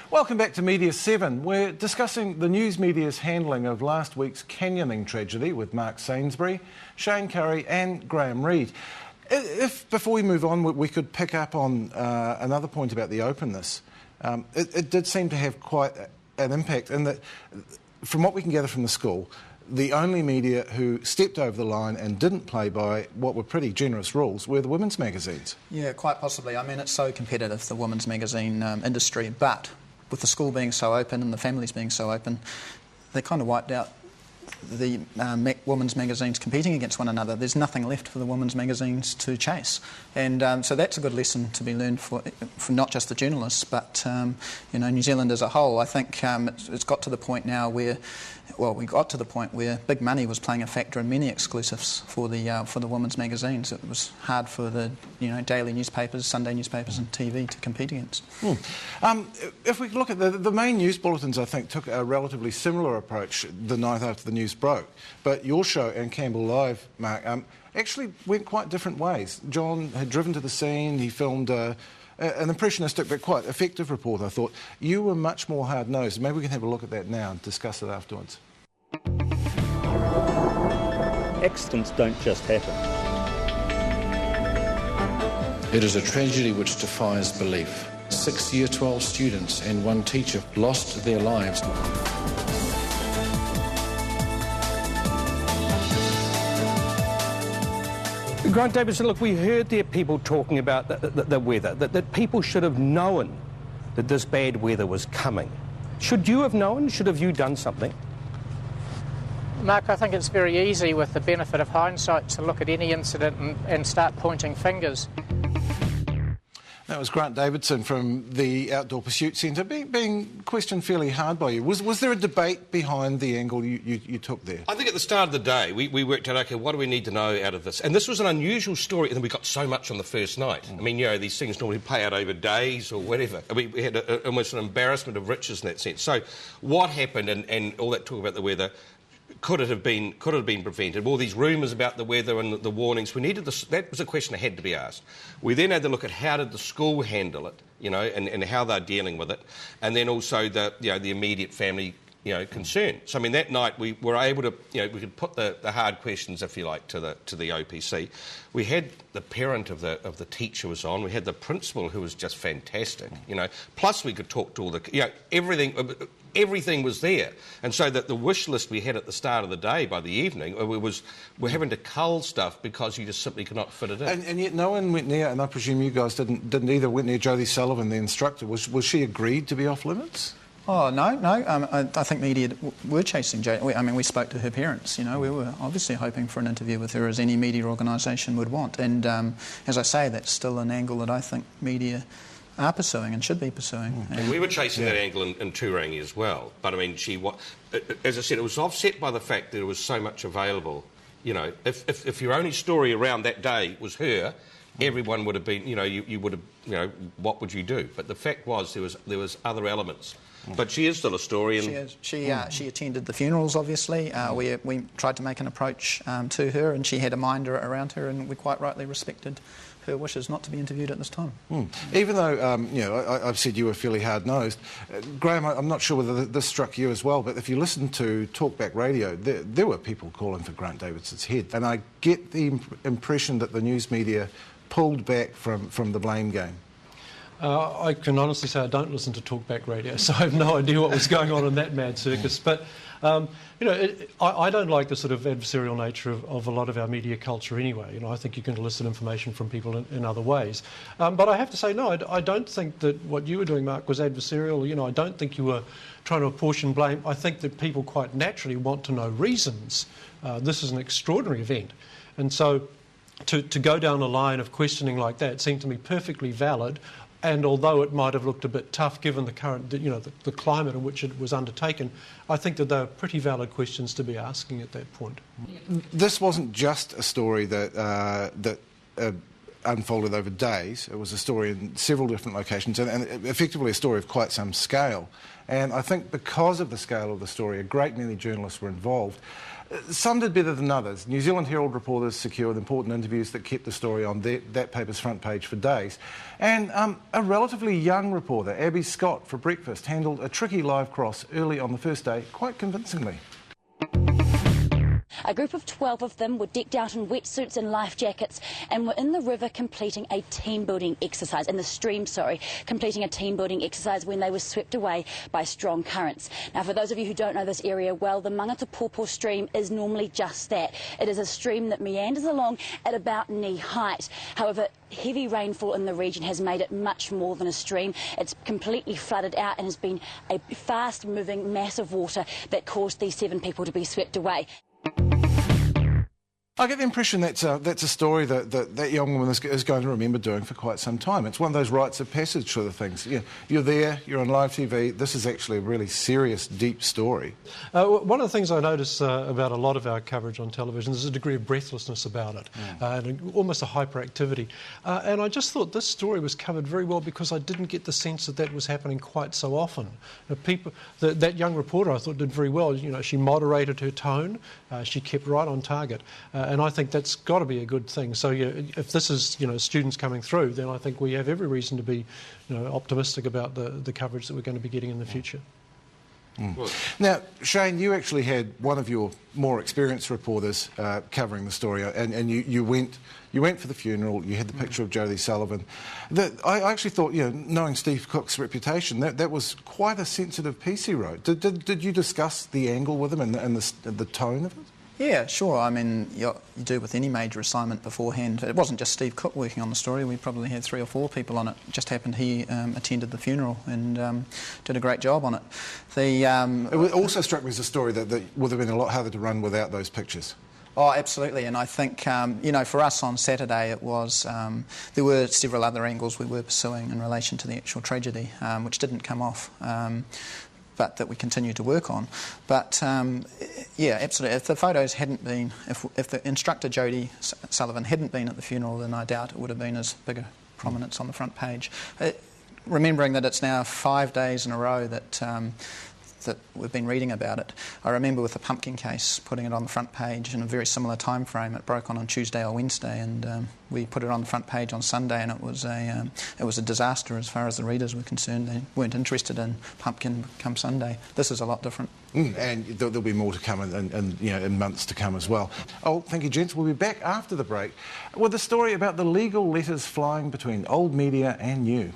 Welcome back to Media 7. We're discussing the news media's handling of last week's canyoning tragedy with Mark Sainsbury, Shane Curry and Graham Reid. If, before we move on, we could pick up on another point about the openness. It did seem to have quite an impact in that, from what we can gather from the school, the only media who stepped over the line and didn't play by what were pretty generous rules were the women's magazines. Yeah, quite possibly. I mean, it's so competitive, the women's magazine industry, but with the school being so open and the families being so open, they kind of wiped out the women's magazines competing against one another. There's nothing left for the women's magazines to chase. And so that's a good lesson to be learned for not just the journalists, but New Zealand as a whole. I think it's got to the point now where, we got to the point where big money was playing a factor in many exclusives for the women's magazines. It was hard for the daily newspapers, Sunday newspapers and TV to compete against. If we look at the main news bulletins, I think, took a relatively similar approach the night after the news broke. But your show and Campbell Live, Mark, actually went quite different ways. John had driven to the scene, he filmed an impressionistic but quite effective report, I thought. You were much more hard-nosed. Maybe we can have a look at that now and discuss it afterwards. Accidents don't just happen. It is a tragedy which defies belief. 6 Year 12 students and 1 teacher lost their lives. Grant Davidson, look, we heard there people talking about the weather, that people should have known that this bad weather was coming. Should you have known? Should have you done something? Mark, I think it's very easy with the benefit of hindsight to look at any incident and start pointing fingers. That was Grant Davidson from the Outdoor Pursuit Centre, being questioned fairly hard by you. Was there a debate behind the angle you took there? I think at the start of the day, we worked out, OK, what do we need to know out of this? And this was an unusual story, and then we got so much on the first night. I mean, these things normally play out over days or whatever. I mean, we had almost an embarrassment of riches in that sense. So what happened and all that talk about the weather, could it have been prevented? All these rumours about the weather and the warnings, we needed this. That was a question that had to be asked. We then had to look at how did the school handle it, and how they're dealing with it, and then also the immediate family, concern. So I mean, that night we were able to, we could put the hard questions, if you like, to the OPC. We had the parent of the teacher was on. We had the principal who was just fantastic, Plus we could talk to all the, everything was there. And so that the wish list we had at the start of the day, by the evening, we're having to cull stuff because you just simply could not fit it in. And yet no one went near, and I presume you guys didn't either, went near Jodie Sullivan, the instructor. Was she agreed to be off limits? Oh, no. I think media were chasing Jodie. I mean, we spoke to her parents, We were obviously hoping for an interview with her, as any media organisation would want. And as I say, that's still an angle that I think media are pursuing and should be pursuing. And we were chasing that angle in Turangi as well. But, I mean, as I said, it was offset by the fact that there was so much available. If your only story around that day was her, everyone would have been, you would have, what would you do? But the fact was there was other elements. But she is still a story. And she attended the funerals, obviously. We tried to make an approach to her, and she had a minder around her, and we quite rightly respected her wishes not to be interviewed at this time. Even though, I've said you were fairly hard-nosed, Graham, I'm not sure whether this struck you as well, but if you listen to Talkback Radio, there were people calling for Grant Davidson's head. And I get the impression that the news media pulled back from the blame game. I can honestly say I don't listen to Talkback Radio, so I have no idea what was going on in that mad circus. But, I don't like the sort of adversarial nature of a lot of our media culture anyway. I think you can elicit information from people in other ways. But I have to say, no, I don't think that what you were doing, Mark, was adversarial. I don't think you were trying to apportion blame. I think that people quite naturally want to know reasons. This is an extraordinary event. And so to go down a line of questioning like that seemed to me perfectly valid. And although it might have looked a bit tough given the current, the climate in which it was undertaken, I think that they were pretty valid questions to be asking at that point. This wasn't just a story that unfolded over days. It was a story in several different locations and effectively a story of quite some scale. And I think because of the scale of the story, a great many journalists were involved. Some did better than others. New Zealand Herald reporters secured important interviews that kept the story on that paper's front page for days. And a relatively young reporter, Abby Scott, for Breakfast, handled a tricky live cross early on the first day quite convincingly. A group of 12 of them were decked out in wetsuits and life jackets and were in the river completing a team-building exercise, in the stream, completing a team-building exercise when they were swept away by strong currents. Now, for those of you who don't know this area well, the Mangatapopo stream is normally just that. It is a stream that meanders along at about knee height. However, heavy rainfall in the region has made it much more than a stream. It's completely flooded out and has been a fast-moving mass of water that caused these 7 people to be swept away. I get the impression that's a story that young woman is going to remember doing for quite some time. It's one of those rites of passage sort of things. You're there, you're on live TV. This is actually a really serious, deep story. One of the things I notice about a lot of our coverage on television is a degree of breathlessness about it, and almost a hyperactivity. And I just thought this story was covered very well because I didn't get the sense that was happening quite so often. That young reporter, I thought, did very well. She moderated her tone, she kept right on target. And I think that's got to be a good thing. So if this is students coming through, then I think we have every reason to be optimistic about the coverage that we're going to be getting in the future. Now, Shane, you actually had one of your more experienced reporters covering the story, and you went for the funeral. You had the picture of Jodie Sullivan. I actually thought, knowing Steve Cook's reputation, that was quite a sensitive piece he wrote. Did you discuss the angle with him and the tone of it? Yeah, sure. I mean, you do with any major assignment beforehand. It wasn't just Steve Cook working on the story. We probably had 3 or 4 people on it. It just happened he attended the funeral and did a great job on it. It also struck me as a story that would have been a lot harder to run without those pictures. Oh, absolutely. And I think, for us on Saturday, it was there were several other angles we were pursuing in relation to the actual tragedy, which didn't come off. But that we continue to work on. But, yeah, absolutely. If the photos hadn't been, if the instructor Jodie Sullivan hadn't been at the funeral, then I doubt it would have been as big a prominence on the front page. Remembering that it's now 5 days in a row that we've been reading about it. I remember with the pumpkin case putting it on the front page in a very similar time frame. It broke on Tuesday or Wednesday, and we put it on the front page on Sunday, and it was a disaster as far as the readers were concerned. They weren't interested in pumpkin come Sunday. This is a lot different. And there'll be more to come in months to come as well. Oh, thank you, gents. We'll be back after the break with a story about the legal letters flying between old media and new.